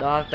10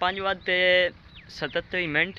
5:77